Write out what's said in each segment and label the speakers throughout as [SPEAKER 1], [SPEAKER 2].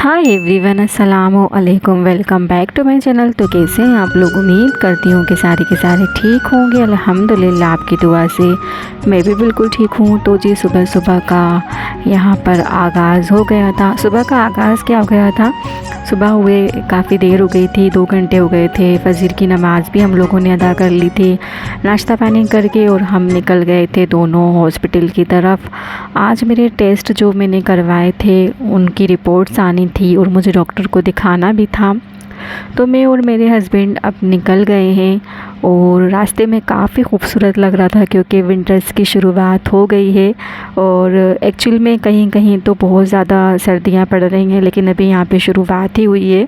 [SPEAKER 1] हाय everyone, अस्सलामु अलैकुम। Welcome back to my channel. तो कैसे हैं आप लोग? उम्मीद करती हूँ कि सारे के सारे ठीक होंगे। अल्हम्दुलिल्लाह आपकी दुआ से मैं भी बिल्कुल ठीक हूँ। तो जी सुबह सुबह का यहाँ पर आगाज़ हो गया था। सुबह का आगाज़ क्या हो गया था, सुबह हुए काफ़ी देर हो गई थी, 2 घंटे हो गए थे। फजर की नमाज़ भी हम लोगों ने अदा कर ली थी, नाश्ता पानी करके, और हम निकल गए थे दोनों हॉस्पिटल की तरफ। आज मेरे टेस्ट जो मैंने करवाए थे उनकी रिपोर्ट्स आनी थी और मुझे डॉक्टर को दिखाना भी था। तो मैं और मेरे हस्बैंड अब निकल गए हैं और रास्ते में काफ़ी खूबसूरत लग रहा था क्योंकि विंटर्स की शुरुआत हो गई है। और एक्चुअल में कहीं कहीं तो बहुत ज़्यादा सर्दियां पड़ रही हैं, लेकिन अभी यहाँ पे शुरुआत ही हुई है।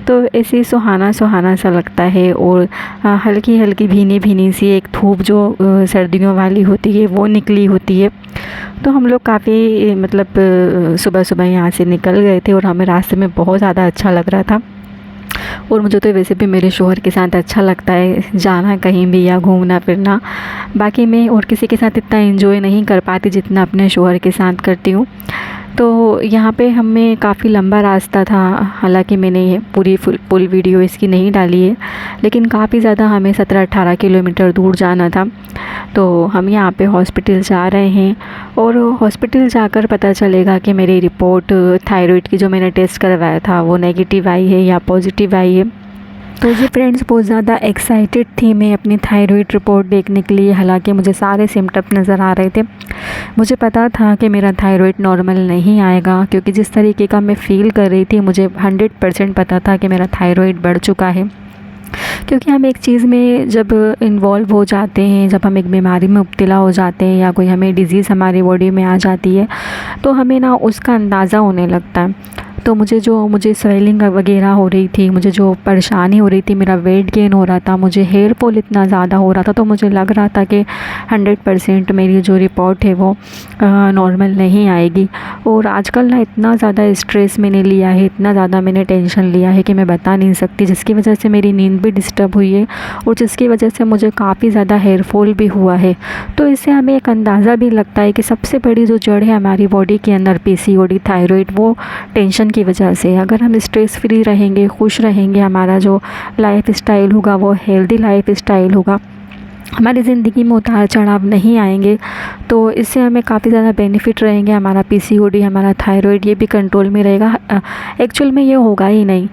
[SPEAKER 1] तो ऐसे सुहाना सुहाना सा लगता है और हल्की हल्की भीनी भीनी सी एक धूप जो सर्दियों वाली होती है वो निकली होती है। तो हम लोग काफ़ी सुबह सुबह यहाँ से निकल गए थे और हमें रास्ते में बहुत ज़्यादा अच्छा लग रहा था। और मुझे तो वैसे भी मेरे शौहर के साथ अच्छा लगता है जाना कहीं भी या घूमना फिरना। बाकी मैं और किसी के साथ इतना एंजॉय नहीं कर पाती जितना अपने शौहर के साथ करती हूँ। तो यहाँ पे हमें काफ़ी लंबा रास्ता था, हालांकि मैंने ये पूरी फुल वीडियो इसकी नहीं डाली है, लेकिन काफ़ी ज़्यादा हमें 17-18 किलोमीटर दूर जाना था। तो हम यहाँ पे हॉस्पिटल जा रहे हैं और हॉस्पिटल जाकर पता चलेगा कि मेरी रिपोर्ट थायराइड की जो मैंने टेस्ट करवाया था वो नेगेटिव आई है या पॉजिटिव आई है। तो जी फ्रेंड्स, बहुत ज़्यादा एक्साइटेड थी मैं अपनी थायराइड रिपोर्ट देखने के लिए। हालांकि मुझे सारे सिम्टम नज़र आ रहे थे। मुझे पता था कि मेरा थायराइड नॉर्मल नहीं आएगा, क्योंकि जिस तरीके का मैं फ़ील कर रही थी मुझे 100% पता था कि मेरा थायराइड बढ़ चुका है। क्योंकि हम एक चीज़ में जब इन्वॉल्व हो जाते हैं, जब हम एक बीमारी में मुब्तला हो जाते हैं या कोई हमें डिज़ीज़ हमारी बॉडी में आ जाती है, तो हमें ना उसका अंदाज़ा होने लगता है। तो मुझे स्वेलिंग वगैरह हो रही थी, मुझे जो परेशानी हो रही थी, मेरा वेट गेन हो रहा था, मुझे हेयर फॉल इतना ज़्यादा हो रहा था, तो मुझे लग रहा था कि 100% मेरी जो रिपोर्ट है वो नॉर्मल नहीं आएगी। और आजकल ना इतना ज़्यादा स्ट्रेस मैंने लिया है, इतना ज़्यादा मैंने टेंशन लिया है कि मैं बता नहीं सकती, जिसकी वजह से मेरी नींद भी डिस्टर्ब हुई है और जिसकी वजह से मुझे काफ़ी ज़्यादा हेयर फॉल भी हुआ है। तो इससे हमें एक अंदाज़ा भी लगता है कि सबसे बड़ी जो जड़ है हमारी बॉडी के अंदर पीसीओडी थायराइड, वो टेंशन की वजह से। अगर हम स्ट्रेस फ्री रहेंगे, खुश रहेंगे, हमारा जो लाइफ स्टाइल होगा वो हेल्दी लाइफ स्टाइल होगा, हमारी ज़िंदगी में उतार चढ़ाव नहीं आएंगे, तो इससे हमें काफ़ी ज़्यादा बेनिफिट रहेंगे। हमारा पीसीओडी, हमारा थायराइड ये भी कंट्रोल में रहेगा। एक्चुअल में ये होगा ही नहीं।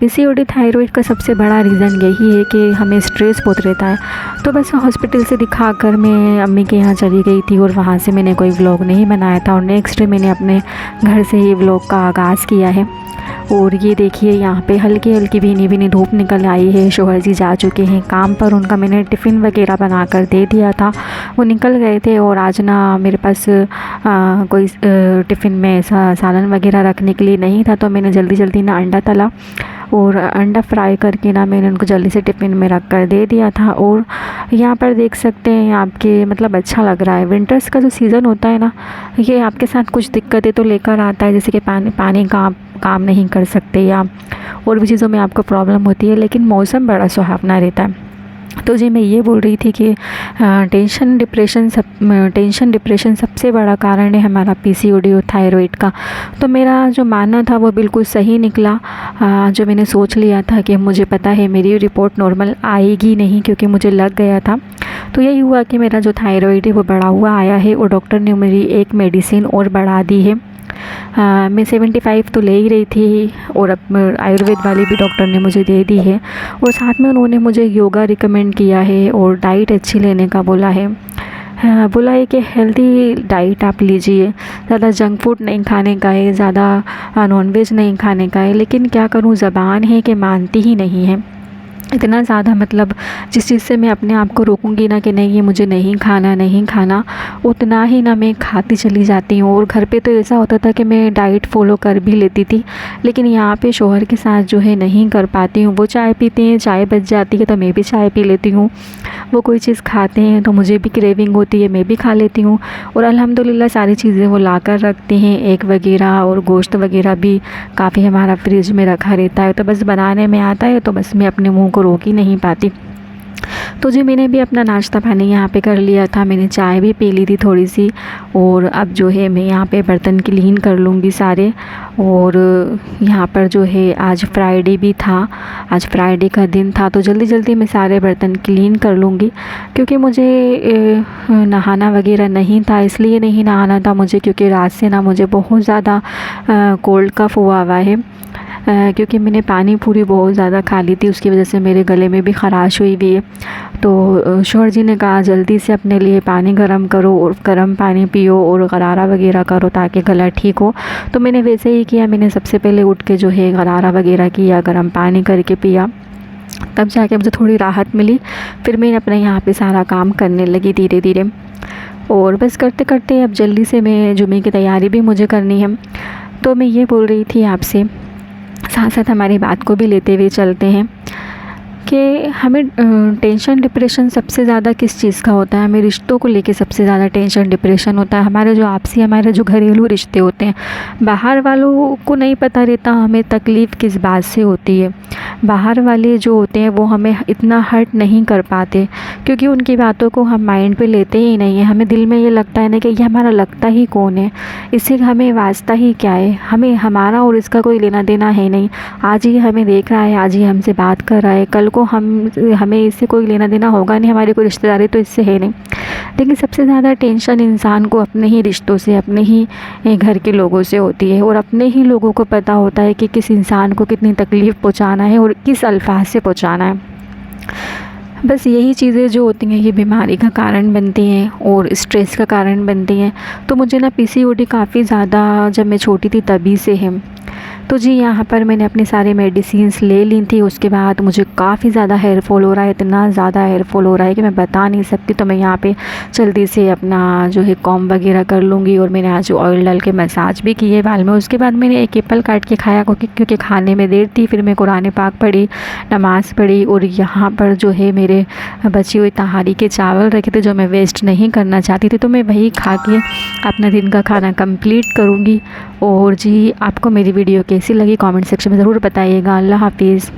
[SPEAKER 1] पीसीओडी थायराइड का सबसे बड़ा रीज़न यही है कि हमें स्ट्रेस बहुत रहता है। तो बस हॉस्पिटल से दिखाकर मैं अम्मी के यहाँ चली गई थी और वहाँ से मैंने कोई व्लॉग नहीं बनाया था और नेक्स्ट डे मैंने अपने घर से ही व्लॉग का आगाज़ किया है। और ये देखिए यहाँ पे हल्की हल्की भीनी भीनी धूप निकल आई है। शौहर जी जा चुके हैं काम पर, उनका मैंने टिफ़िन वगैरह बना कर दे दिया था, वो निकल गए थे। और आज ना मेरे पास कोई टिफ़िन में ऐसा सालन वगैरह रखने के लिए नहीं था, तो मैंने जल्दी जल्दी ना अंडा तला और अंडा फ्राई करके ना मैंने उनको जल्दी से टिफ़िन में रख कर दे दिया था। और यहाँ पर देख सकते हैं आपके अच्छा लग रहा है। विंटर्स का जो सीज़न होता है ना, ये आपके साथ कुछ दिक्कतें तो लेकर आता है, जैसे कि पानी का काम नहीं कर सकते या और भी चीज़ों में आपको प्रॉब्लम होती है, लेकिन मौसम बड़ा सुहावना रहता है। तो जी मैं ये बोल रही थी कि टेंशन डिप्रेशन सबसे बड़ा कारण है हमारा पीसीओडी और थायराइड का। तो मेरा जो मानना था वो बिल्कुल सही निकला। जो मैंने सोच लिया था कि मुझे पता है मेरी रिपोर्ट नॉर्मल आएगी नहीं, क्योंकि मुझे लग गया था, तो यही हुआ कि मेरा जो थायराइड है वो बढ़ा हुआ आया है और डॉक्टर ने मेरी एक मेडिसिन और बढ़ा दी है। मैं 75 तो ले ही रही थी और अब आयुर्वेद वाली भी डॉक्टर ने मुझे दे दी है। और साथ में उन्होंने मुझे योगा रिकमेंड किया है और डाइट अच्छी लेने का बोला है। बोला है कि हेल्दी डाइट आप लीजिए, ज़्यादा जंक फूड नहीं खाने का है, ज़्यादा नॉनवेज नहीं खाने का है। लेकिन क्या करूँ, ज़बान है कि मानती ही नहीं है। इतना ज़्यादा जिस चीज़ से मैं अपने आप को रोकूंगी ना कि नहीं ये मुझे नहीं खाना, उतना ही ना मैं खाती चली जाती हूँ। और घर पे तो ऐसा होता था कि मैं डाइट फॉलो कर भी लेती थी, लेकिन यहाँ पे शौहर के साथ जो है नहीं कर पाती हूँ। वो चाय पीते हैं, चाय बच जाती है तो मैं भी चाय पी लेती हूँ। वो कोई चीज़ खाते हैं तो मुझे भी क्रेविंग होती है, मैं भी खा लेती हूँ। और अल्हम्दुलिल्लाह सारी चीज़ें वो ला कर रखते हैं, एग वगैरह और गोश्त वगैरह भी काफ़ी हमारा फ्रिज में रखा रहता है। तो बस बनाने में आता है तो बस मैं अपने मुँह को रोक ही नहीं पाती। तो जी मैंने भी अपना नाश्ता पानी यहाँ पे कर लिया था, मैंने चाय भी पी ली थी थोड़ी सी। और अब जो है मैं यहाँ पे बर्तन क्लीन कर लूँगी सारे। और यहाँ पर जो है आज फ्राइडे भी था, आज फ्राइडे का दिन था, तो जल्दी जल्दी मैं सारे बर्तन क्लीन कर लूँगी। क्योंकि मुझे नहाना वगैरह नहीं था, इसलिए नहीं नहाना था मुझे, क्योंकि रात से ना मुझे बहुत ज़्यादा कोल्ड कफ़ हुआ है। क्योंकि मैंने पानी पूरी बहुत ज़्यादा खा ली थी, उसकी वजह से मेरे गले में भी ख़राश हुई है। तो शौहर जी ने कहा जल्दी से अपने लिए पानी गर्म करो और गर्म पानी पियो और गरारा वगैरह करो ताकि गला ठीक हो। तो मैंने वैसे ही किया, मैंने सबसे पहले उठ के जो है गरारा वगैरह किया, गर्म पानी करके पिया, तब जाके मुझे थोड़ी राहत मिली। फिर मैं अपने यहाँ पे सारा काम करने लगी धीरे धीरे। और बस करते करते अब जल्दी से मैं जुमे की तैयारी भी मुझे करनी है। तो मैं ये बोल रही थी आपसे, साथ साथ हमारी बात को भी लेते हुए चलते हैं कि हमें टेंशन डिप्रेशन सबसे ज़्यादा किस चीज़ का होता है। हमें रिश्तों को लेके सबसे ज़्यादा टेंशन डिप्रेशन होता है। हमारे जो आपसी, हमारे जो घरेलू रिश्ते होते हैं, बाहर वालों को नहीं पता रहता हमें तकलीफ़ किस बात से होती है। बाहर वाले जो होते हैं वो हमें इतना हर्ट नहीं कर पाते, क्योंकि उनकी बातों को हम माइंड पे लेते ही नहीं है। हमें दिल में ये लगता है ना कि ये हमारा लगता ही कौन है, इससे हमें वास्ता ही क्या है, हमें हमारा और इसका कोई लेना देना है नहीं। आज ही हमें देख रहा है, आज ही हमसे बात कर रहा है, कल को हमें इससे कोई लेना देना होगा नहीं, हमारी कोई रिश्तेदारी तो इससे है नहीं। लेकिन सबसे ज़्यादा टेंशन इंसान को अपने ही रिश्तों से, अपने ही घर के लोगों से होती है। और अपने ही लोगों को पता होता है कि किस इंसान को कितनी तकलीफ़ पहुंचाना है और किस अल्फाज से पहुंचाना है। बस यही चीज़ें जो होती हैं ये बीमारी का कारण बनती हैं और स्ट्रेस का कारण बनती हैं। तो मुझे ना पीसीओडी काफ़ी ज़्यादा जब मैं छोटी थी तभी से है। तो जी यहाँ पर मैंने अपनी सारी मेडिसिन्स ले ली थी। उसके बाद मुझे काफ़ी ज़्यादा हेयर फॉल हो रहा है, इतना ज़्यादा हेयर फॉल हो रहा है कि मैं बता नहीं सकती। तो मैं यहाँ पे जल्दी से अपना जो है कॉम्ब वगैरह कर लूँगी। और मैंने आज ऑयल डाल के मसाज भी की है बाल में। उसके बाद मैंने एक एप्पल काट के खाया, क्योंकि खाने में देर थी। फिर मैं कुरान पाक पढ़ी, नमाज़ पढ़ी। और यहाँ पर जो है मेरे बची हुई तहारी के चावल रखे थे जो मैं वेस्ट नहीं करना चाहती थी, तो मैं वही खा के अपना दिन का खाना कंप्लीट करूँगी। और जी आपको मेरी वीडियो कैसी लगी कमेंट सेक्शन में ज़रूर बताइएगा। अल्लाह हाफिज़।